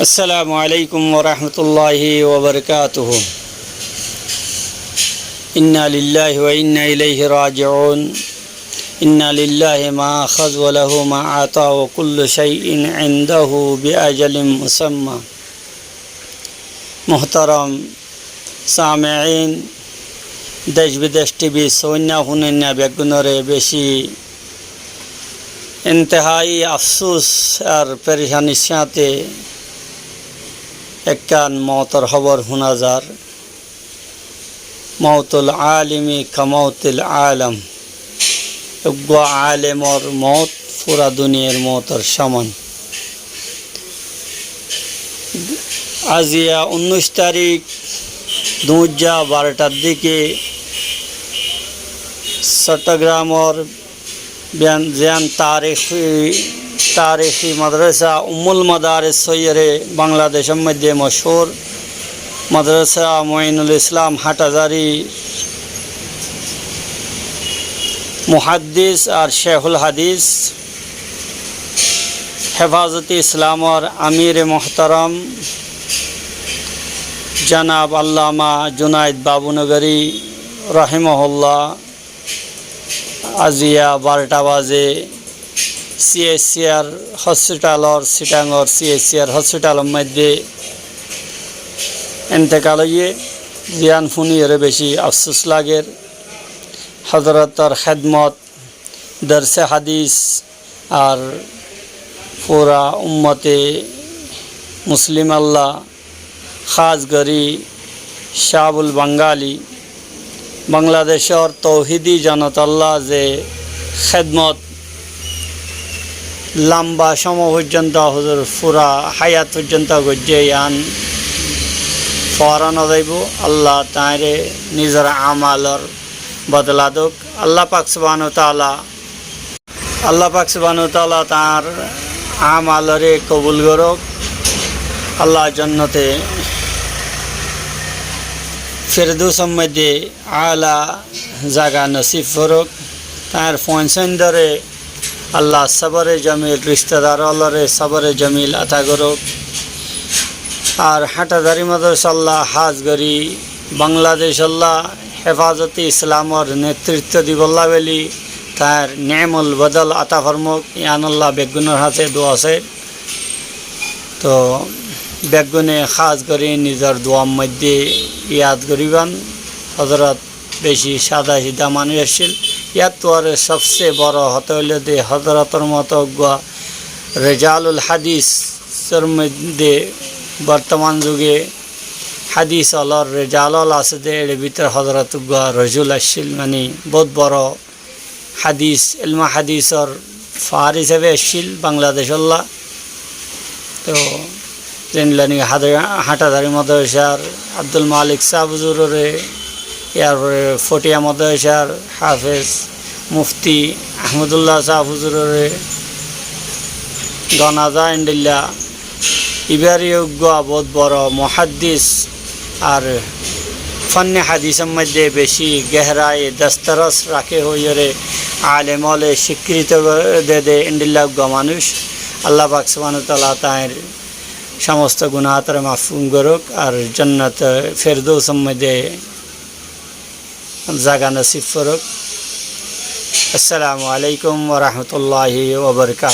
আসসালামু আলাইকুম ওয়া রাহমাতুল্লাহি ওয়া বারাকাতুহু। ইন্না লিল্লাহি ওয়া ইন্না ইলাইহি রাজিউন। ইন্না লিল্লাহি মা আখায ওয়া লাহু মা আতা ওয়া কুল্লু শাইইন ইনদাহু বিআজালিন মুসাম্মা। মুহতারাম সামিঈন, দেশ বিদেশ টিভি সৈন্য হুনাইনা বেগুনরে বেশি ইন্তেহাই আফসোস আর পেরেশানির সাথে একখান মওতর খবর শোনা যার। মওতুল আলিমি কামাউতুল আলম, আলেমর মত পুরা দুনিয়ার মতর সমান। আজিয়া 19 তারিখ 2012টার দিকে চট্টগ্রামের জিয়ান তারিখি মাদ্রাসা উম্মুল মাদারিস সৈয়রে বাংলাদেশের মধ্যে মশহুর মাদ্রাসা মঈনুল ইসলাম হাটহাজারী মুহাদ্দিস আর শেখুল হাদিস হেফাজতে ইসলামর আমির মোহতারম জনাব আল্লামা জুনাইদ বাবুনগরী রাহিমাহুল্লাহ আজিয়া 12টা বাজে সিএসসিআর হসপিটালর সিটাঙর সিএসসিআর হসপিটালের মধ্যে ইন্তেকাল হয়ে জিয়ান ফুনিয়রে বেশি আফসোস লাগের। হজরতর খেদমত দরসে হাদিস আর পুরা উম্মতে মুসলিম আল্লাহ খাস গরি শাবুল বাঙ্গালী বাংলাদেশের তৌহিদি জনতাল্লাহ যে খেদমত লম্বা সময় পর্যন্ত হুজুর পুরা হায়াত পর্যন্ত গজ্জে আন ফরানো যাইব। আল্লাহ তাঁরে নিজের আমালর বদলা দোক। আল্লাহ পাক সুবহানাহু তাআলা তাঁর আমালরে কবুল করুক। আল্লাহ জান্নাতে ফেরদৌসের মধ্যে আলা জায়গা নসিব করুক। তাঁর পয়সন্দরে আল্লাহ সবরে জমিল রিশতেদার আল্লাহরে সবরে জমিল আতা করুক। আর হাটহাজারী মাদ্রাসা আল্লাহ হাজগরি বাংলাদেশ আল্লাহ হেফাজতে ইসলামর নেতৃত্ব দিবল্লা বেলি তার নেমুল বদল আতা ফরমুক। ইয়ান আল্লাহ বেগুনের হাতে দোয়া আছে। তো বেগুনে খাস করি নিজের দোয়ার মধ্যে ইয়াদ করিবান। হজরত বেশি সাদা সিধা মানুষ আসছিল। ইয়াত তো আর সবচেয়ে বড় হতে হইলে যে হজরতর মতো রেজালুল হাদিসের মধ্যে বর্তমান যুগে হাদিস অলর রেজালল আছে যে এর ভিতরে হজরত রজুল আসছিল, মানে বহুত বড় হাদিস ইলমা হাদিসর ফার হিসেবে আসছিল বাংলাদেশ আল্লাহ। তো জেনলানি হাটহাজারী মাদ্রাসার আব্দুল মালিক শাহ হুজুরে, এরপরে ফটিয়া মাদ্রাসার হাফেজ মুফতি আহমদুল্লাহ শাহ হুজুরে গনাজা ইন্ডিল্লা ইবারি বহুত বড় মুহাদ্দিস আর ফন্নে হাদিসের মধ্যে বেশি গেহরাই দস্তরস রাখে হইরে আলেমলে স্বীকৃত দে ইন্ডিল্লা মানুষ। আল্লাহ পাক সুবহানাহু ওয়া তাআলা তাঁর সমস্ত গুনাহ তার মাফুম করুক আর জান্নাত ফেরদৌসের মধ্যে জায়গা নসিব করুক। আসসালামু আলাইকুম ওয়া রাহমাতুল্লাহি ওয়া বারাকাতুহু।